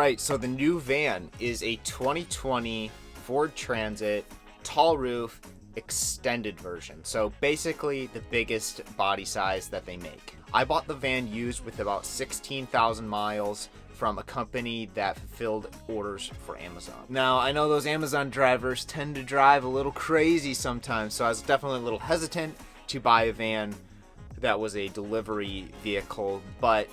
Alright, so the new van is a 2020 Ford Transit tall roof extended version. So basically the biggest body size that they make. I bought the van used with about 16,000 miles from a company that fulfilled orders for Amazon. Now, I know those Amazon drivers tend to drive a little crazy sometimes, so I was definitely a little hesitant to buy a van that was a delivery vehicle, but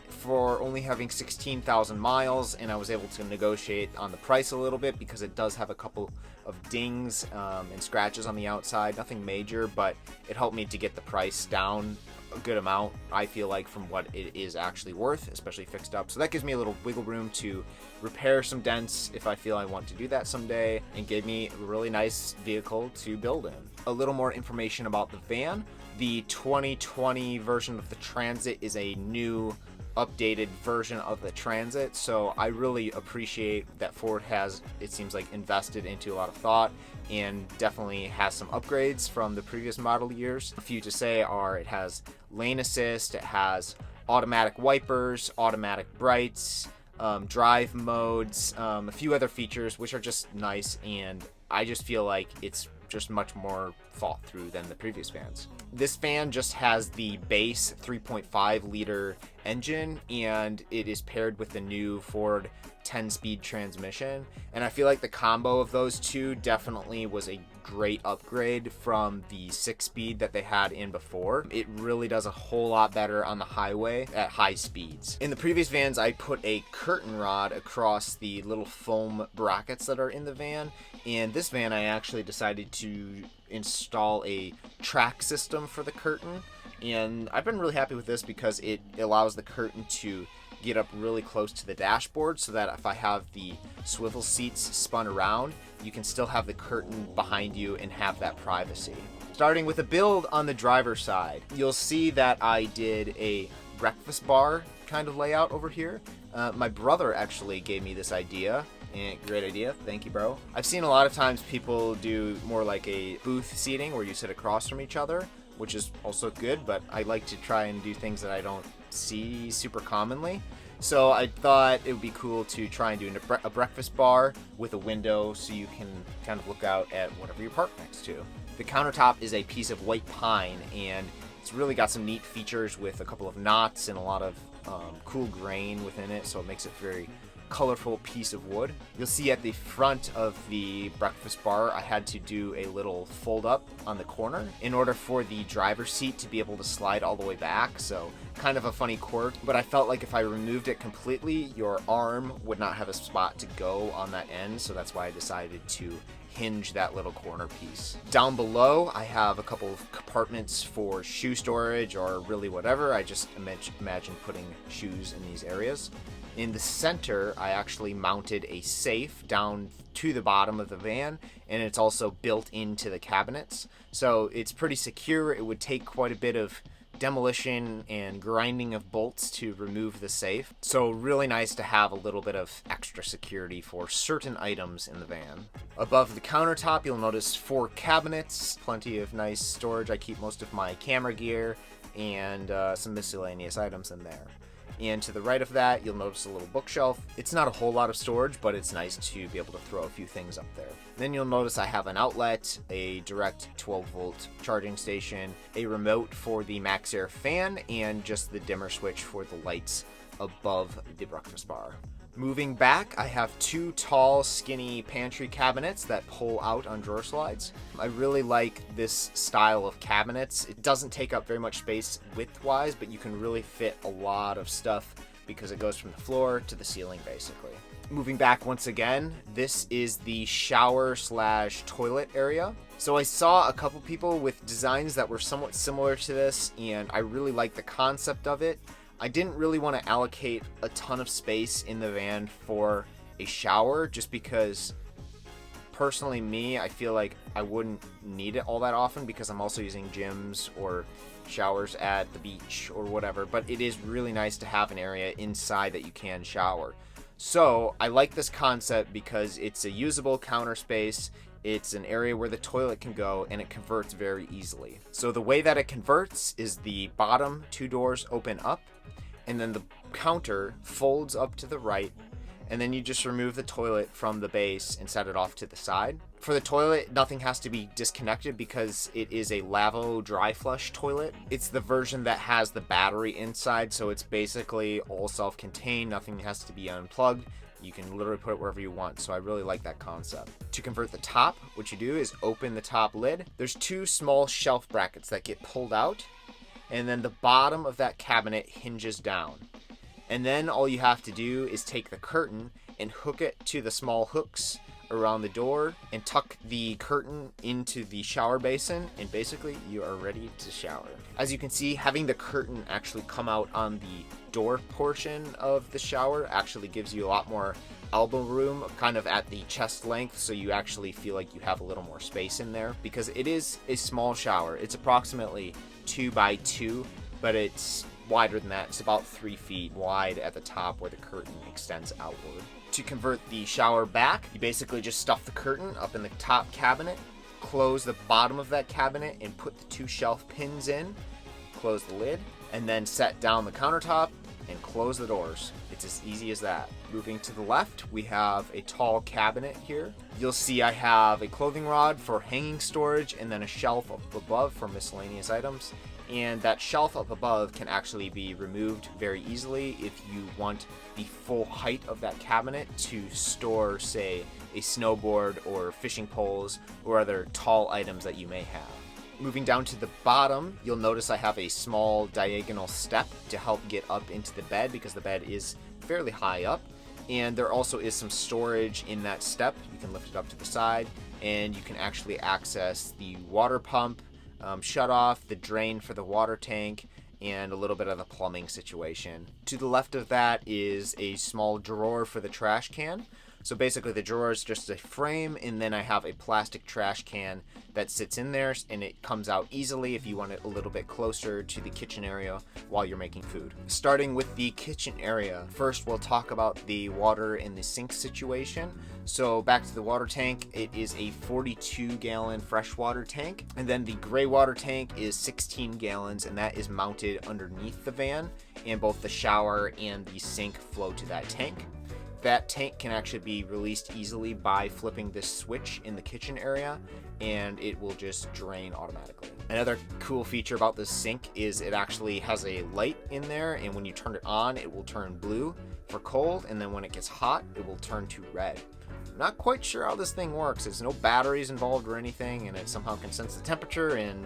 for only having 16,000 miles, and I was able to negotiate on the price a little bit because it does have a couple of dings and scratches on the outside. Nothing major, but it helped me to get the price down a good amount, I feel like, from what it is actually worth, especially fixed up. So that gives me a little wiggle room to repair some dents if I feel I want to do that someday, and gave me a really nice vehicle to build in. A little more information about the van. The 2020 version of the Transit is a new updated version of the Transit, so I really appreciate that Ford has, it seems like, invested into a lot of thought and definitely has some upgrades from the previous model years. A few to say are it has lane assist, it has automatic wipers, automatic brights, drive modes, a few other features which are just nice, and I just feel like it's just much more thought through than the previous vans. This van just has the base 3.5 liter engine, and it is paired with the new Ford 10-speed transmission, and I feel like the combo of those two definitely was a great upgrade from the 6-speed that they had in before. It really does a whole lot better on the highway at high speeds. In the previous vans, I put a curtain rod across the little foam brackets that are in the van, and this van I actually decided to install a track system for the curtain, and I've been really happy with this because it allows the curtain to get up really close to the dashboard, so that if I have the swivel seats spun around, you can still have the curtain behind you and have that privacy. Starting with a build on the driver's side, you'll see that I did a breakfast bar kind of layout over here. My brother actually gave me this idea, and great idea, thank you, bro. I've seen a lot of times people do more like a booth seating where you sit across from each other, which is also good, but I like to try and do things that I don't see super commonly. So I thought it would be cool to try and do a breakfast bar with a window so you can kind of look out at whatever you park next to. The countertop is a piece of white pine, and it's really got some neat features with a couple of knots and a lot of cool grain within it, so it makes it very colorful piece of wood. You'll see at the front of the breakfast bar I had to do a little fold up on the corner in order for the driver's seat to be able to slide all the way back, so kind of a funny quirk, but I felt like if I removed it completely, your arm would not have a spot to go on that end, so that's why I decided to hinge that little corner piece. Down below I have a couple of compartments for shoe storage or really whatever. I just imagine putting shoes in these areas. In the center, I actually mounted a safe down to the bottom of the van, and it's also built into the cabinets. So it's pretty secure. It would take quite a bit of demolition and grinding of bolts to remove the safe. So really nice to have a little bit of extra security for certain items in the van. Above the countertop, you'll notice 4 cabinets, plenty of nice storage. I keep most of my camera gear and some miscellaneous items in there. And to the right of that, you'll notice a little bookshelf. It's not a whole lot of storage, but it's nice to be able to throw a few things up there. Then you'll notice I have an outlet, a direct 12-volt charging station, a remote for the MaxxAir fan, and just the dimmer switch for the lights above the breakfast bar. Moving back, I have 2 tall, skinny pantry cabinets that pull out on drawer slides. I really like this style of cabinets. It doesn't take up very much space width-wise, but you can really fit a lot of stuff because it goes from the floor to the ceiling, basically. Moving back once again, this is the shower/toilet area. So I saw a couple people with designs that were somewhat similar to this, and I really like the concept of it. I didn't really want to allocate a ton of space in the van for a shower just because, personally me, I feel like I wouldn't need it all that often because I'm also using gyms or showers at the beach or whatever, but it is really nice to have an area inside that you can shower. So I like this concept because it's a usable counter space, it's an area where the toilet can go, and it converts very easily. So the way that it converts is the bottom 2 doors open up, and then the counter folds up to the right, and then you just remove the toilet from the base and set it off to the side. For the toilet, nothing has to be disconnected because it is a Lavo dry flush toilet. It's the version that has the battery inside, so it's basically all self-contained. Nothing has to be unplugged. You can literally put it wherever you want, so I really like that concept. To convert the top, what you do is open the top lid. There's 2 small shelf brackets that get pulled out, and then the bottom of that cabinet hinges down. And then all you have to do is take the curtain and hook it to the small hooks around the door and tuck the curtain into the shower basin, and basically you are ready to shower. As you can see, having the curtain actually come out on the door portion of the shower actually gives you a lot more elbow room, kind of at the chest length, so you actually feel like you have a little more space in there, because it is a small shower. It's approximately 2 by 2, but it's wider than that. It's about 3 feet wide at the top where the curtain extends outward. To convert the shower back, you basically just stuff the curtain up in the top cabinet, close the bottom of that cabinet and put the 2 shelf pins in, close the lid, and then set down the countertop and close the doors. It's as easy as that. Moving to the left, we have a tall cabinet here. You'll see I have a clothing rod for hanging storage and then a shelf up above for miscellaneous items. And that shelf up above can actually be removed very easily if you want the full height of that cabinet to store, say, a snowboard or fishing poles or other tall items that you may have. Moving down to the bottom, you'll notice I have a small diagonal step to help get up into the bed because the bed is fairly high up. And there also is some storage in that step. You can lift it up to the side and you can actually access the water pump, shut off, the drain for the water tank, and a little bit of the plumbing situation. To the left of that is a small drawer for the trash can. So basically the drawer is just a frame, and then I have a plastic trash can that sits in there, and it comes out easily if you want it a little bit closer to the kitchen area while you're making food. Starting with the kitchen area, first we'll talk about the water in the sink situation. So back to the water tank, it is a 42-gallon freshwater tank, and then the gray water tank is 16 gallons, and that is mounted underneath the van, and both the shower and the sink flow to that tank. That tank can actually be released easily by flipping this switch in the kitchen area, and it will just drain automatically. Another cool feature about this sink is it actually has a light in there, and when you turn it on, it will turn blue for cold, and then when it gets hot, it will turn to red. I'm not quite sure how this thing works. There's no batteries involved or anything, and it somehow can sense the temperature, and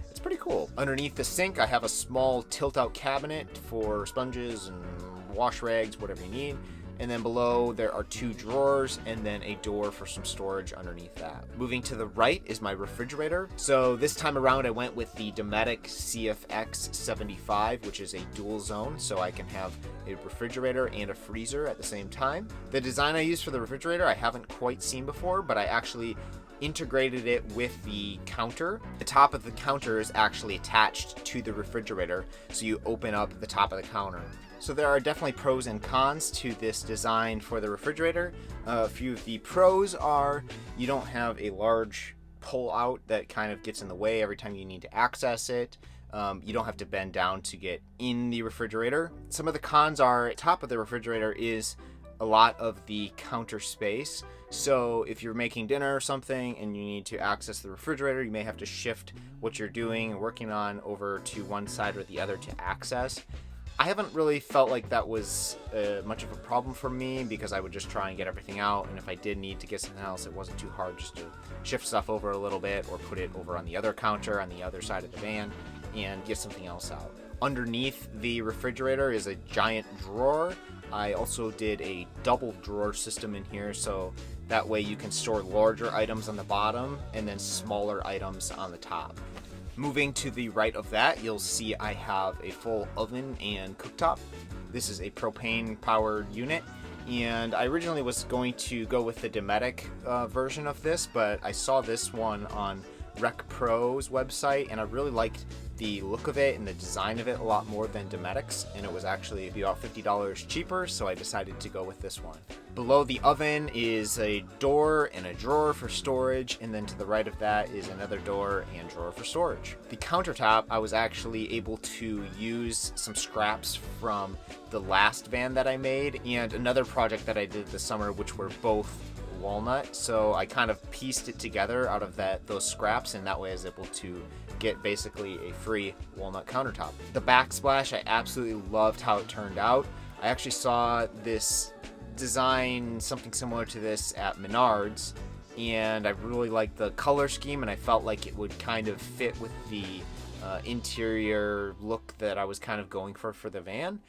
it's pretty cool. Underneath the sink, I have a small tilt-out cabinet for sponges and wash rags, whatever you need. And then below there are 2 drawers and then a door for some storage underneath that. Moving to the right is my refrigerator. So this time around I went with the Dometic CFX 75, which is a dual zone, so I can have a refrigerator and a freezer at the same time. The design I used for the refrigerator I haven't quite seen before, but I actually integrated it with the counter. The top of the counter is actually attached to the refrigerator, so you open up the top of the counter. So there are definitely pros and cons to this design for the refrigerator. A few of the pros are you don't have a large pull out that kind of gets in the way every time you need to access it. You don't have to bend down to get in the refrigerator. Some of the cons are top of the refrigerator is a lot of the counter space. So if you're making dinner or something and you need to access the refrigerator, you may have to shift what you're doing and working on over to one side or the other to access. I haven't really felt like that was much of a problem for me because I would just try and get everything out, and if I did need to get something else, it wasn't too hard just to shift stuff over a little bit or put it over on the other counter on the other side of the van and get something else out. Underneath the refrigerator is a giant drawer. I also did a double drawer system in here, so that way you can store larger items on the bottom and then smaller items on the top. Moving to the right of that, you'll see I have a full oven and cooktop. This is a propane powered unit, and I originally was going to go with the Dometic version of this, but I saw this one on Rec Pro's website, and I really liked the look of it and the design of it a lot more than Dometic's, and it was actually about $50 cheaper, so I decided to go with this one. Below the oven is a door and a drawer for storage, and then to the right of that is another door and drawer for storage. The countertop, I was actually able to use some scraps from the last van that I made and another project that I did this summer, which were both walnut, so I kind of pieced it together out of those scraps, and that way I was able to get basically a free walnut countertop. The backsplash, I absolutely loved how it turned out. I actually saw this design, something similar to this, at Menards, and I really liked the color scheme, and I felt like it would kind of fit with the interior look that I was kind of going for the van.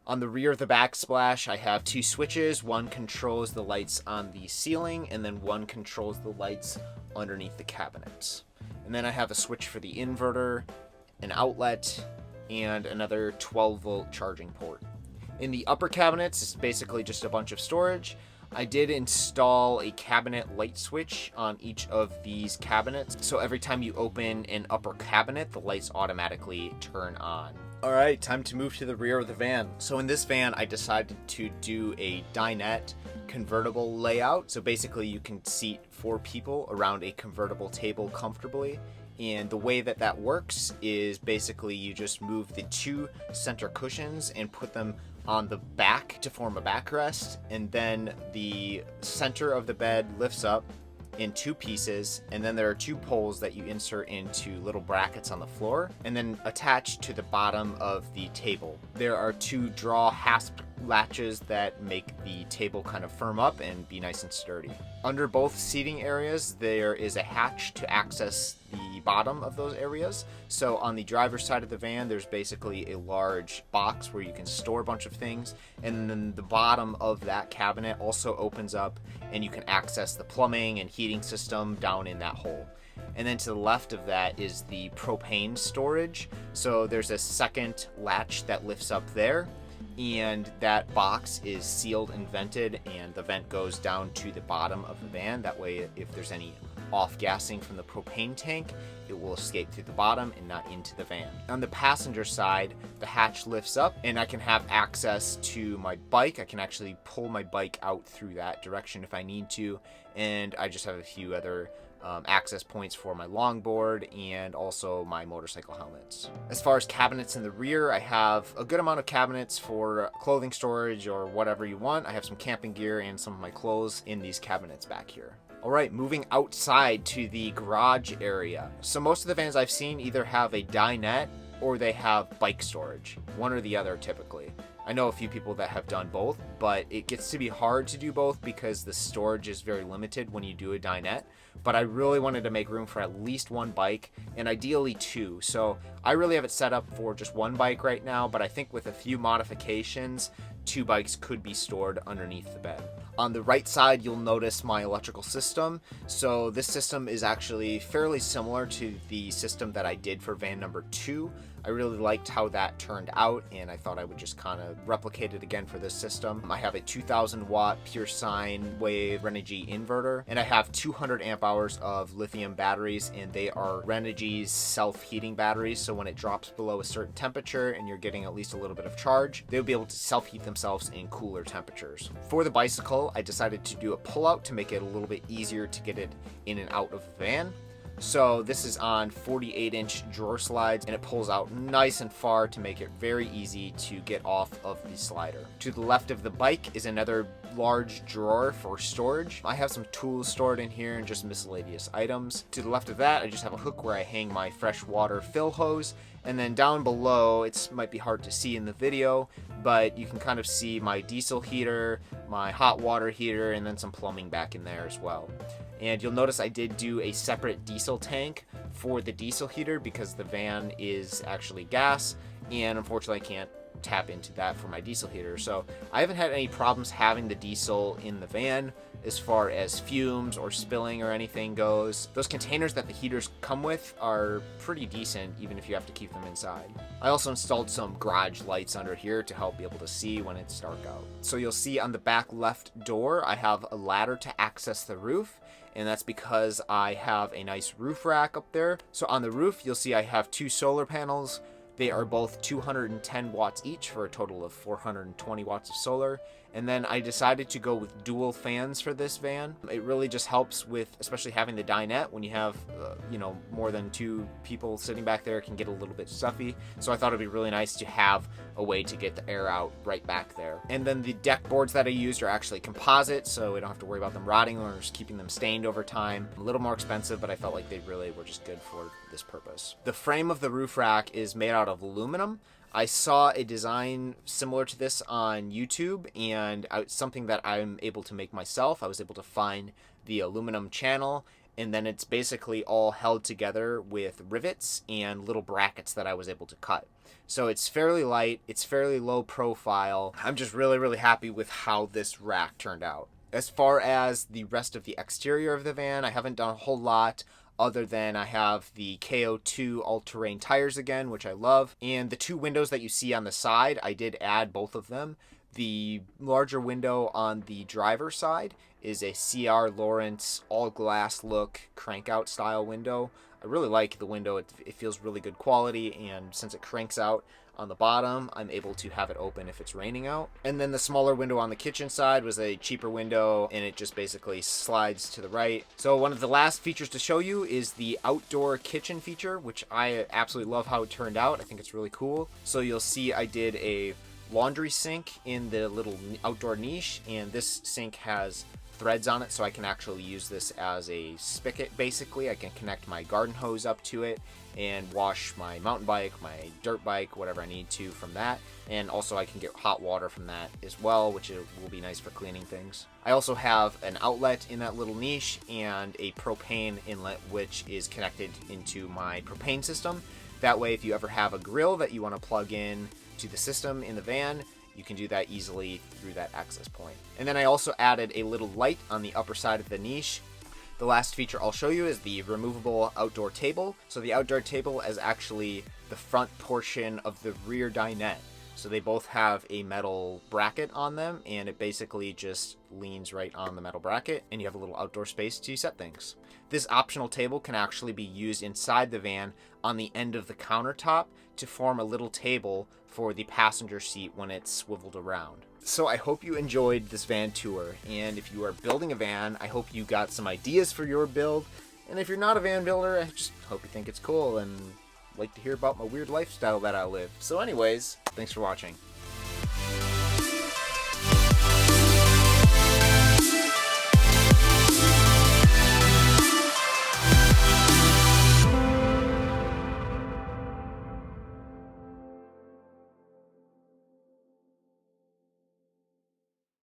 On the rear of the backsplash, I have two switches. One controls the lights on the ceiling, and then one controls the lights underneath the cabinets. And then I have a switch for the inverter, an outlet, and another 12-volt charging port. In the upper cabinets, it's basically just a bunch of storage. I did install a cabinet light switch on each of these cabinets, so every time you open an upper cabinet, the lights automatically turn on. Alright, time to move to the rear of the van. So in this van, I decided to do a dinette convertible layout. So basically you can seat 4 people around a convertible table comfortably. And the way that works is basically you just move the 2 center cushions and put them on the back to form a backrest, and then the center of the bed lifts up in 2 pieces, and then there are 2 poles that you insert into little brackets on the floor and then attach to the bottom of the table. There are 2 draw hasp latches that make the table kind of firm up and be nice and sturdy. Under both seating areas, there is a hatch to access the bottom of those areas. So on the driver's side of the van, there's basically a large box where you can store a bunch of things, and then the bottom of that cabinet also opens up and you can access the plumbing and heating system down in that hole. And then to the left of that is the propane storage. So there's a second latch that lifts up there, and that box is sealed and vented, and the vent goes down to the bottom of the van. That way, if there's any off-gassing from the propane tank, it will escape through the bottom and not into the van. On the passenger side, the hatch lifts up and I can have access to my bike. I can actually pull my bike out through that direction if I need to, and I just have a few other access points for my longboard and also my motorcycle helmets. As far as cabinets in the rear, I have a good amount of cabinets for clothing storage or whatever you want. I have some camping gear and some of my clothes in these cabinets back here. Alright, moving outside to the garage area. So most of the vans I've seen either have a dinette or they have bike storage. One or the other typically. I know a few people that have done both, but it gets to be hard to do both because the storage is very limited when you do a dinette. But I really wanted to make room for at least 1 bike, and ideally 2. So I really have it set up for just 1 bike right now, but I think with a few modifications, 2 bikes could be stored underneath the bed. On the right side, you'll notice my electrical system. So this system is actually fairly similar to the system that I did for van number 2. I really liked how that turned out, and I thought I would just kind of replicate it again for this system. I have a 2000 watt pure sine wave Renogy inverter, and I have 200 amp hours of lithium batteries, and they are Renogy's self-heating batteries. So when it drops below a certain temperature and you're getting at least a little bit of charge, they'll be able to self-heat themselves in cooler temperatures. For the bicycle, I decided to do a pull-out to make it a little bit easier to get it in and out of the van. So this is on 48-inch drawer slides, and it pulls out nice and far to make it very easy to get off of the slider. To the left of the bike is another large drawer for storage. I have some tools stored in here and just miscellaneous items. To the left of that, I just have a hook where I hang my freshwater fill hose. And then down below, it might be hard to see in the video, but you can kind of see my diesel heater, my hot water heater, and then some plumbing back in there as well. And you'll notice I did do a separate diesel tank for the diesel heater because the van is actually gas, and unfortunately I can't tap into that for my diesel heater. So I haven't had any problems having the diesel in the van. as far as fumes or spilling or anything goes. Those containers that the heaters come with are pretty decent, even if you have to keep them inside. I also installed some garage lights under here to help be able to see when it's dark out. So you'll see on the back left door, I have a ladder to access the roof, and that's because I have a nice roof rack up there. So on the roof, you'll see I have 2 solar panels. They are both 210 watts each for a total of 420 watts of solar. And then I decided to go with dual fans for this van. It really just helps with, especially having the dinette, when you have, more than 2 people sitting back there, it can get a little bit stuffy. So I thought it'd be really nice to have a way to get the air out right back there. And then the deck boards that I used are actually composite, so we don't have to worry about them rotting or just keeping them stained over time. A little more expensive, but I felt like they really were just good for this purpose. The frame of the roof rack is made out of aluminum. I saw a design similar to this on YouTube, and it's something that I'm able to make myself. I was able to find the aluminum channel, and then it's basically all held together with rivets and little brackets that I was able to cut. So it's fairly light, it's fairly low profile. I'm just really happy with how this rack turned out. As far as the rest of the exterior of the van, I haven't done a whole lot, other than I have the KO2 all-terrain tires again, which I love. And the 2 windows that you see on the side, I did add both of them. The larger window on the driver's side is a CR Lawrence all-glass look crank-out style window. I really like the window. It feels really good quality, and since it cranks out on the bottom, I'm able to have it open if it's raining out. And then the smaller window on the kitchen side was a cheaper window, and it just basically slides to the right. So one of the last features to show you is the outdoor kitchen feature, which I absolutely love how it turned out. I think it's really cool. So you'll see I did a laundry sink in the little outdoor niche, and this sink has threads on it, so I can actually use this as a spigot. Basically, I can connect my garden hose up to it and wash my mountain bike, my dirt bike, whatever I need to from that. And also I can get hot water from that as well, which will be nice for cleaning things. I also have an outlet in that little niche and a propane inlet, which is connected into my propane system. That way, if you ever have a grill that you want to plug in to the system in the van, you can do that easily through that access point. And then I also added a little light on the upper side of the niche. The last feature I'll show you is the removable outdoor table. So the outdoor table is actually the front portion of the rear dinette. So they both have a metal bracket on them, and it basically just leans right on the metal bracket, and you have a little outdoor space to set things. This optional table can actually be used inside the van on the end of the countertop to form a little table for the passenger seat when it's swiveled around. So I hope you enjoyed this van tour, and if you are building a van, I hope you got some ideas for your build. And if you're not a van builder, I just hope you think it's cool and like to hear about my weird lifestyle that I live. So anyways, thanks for watching.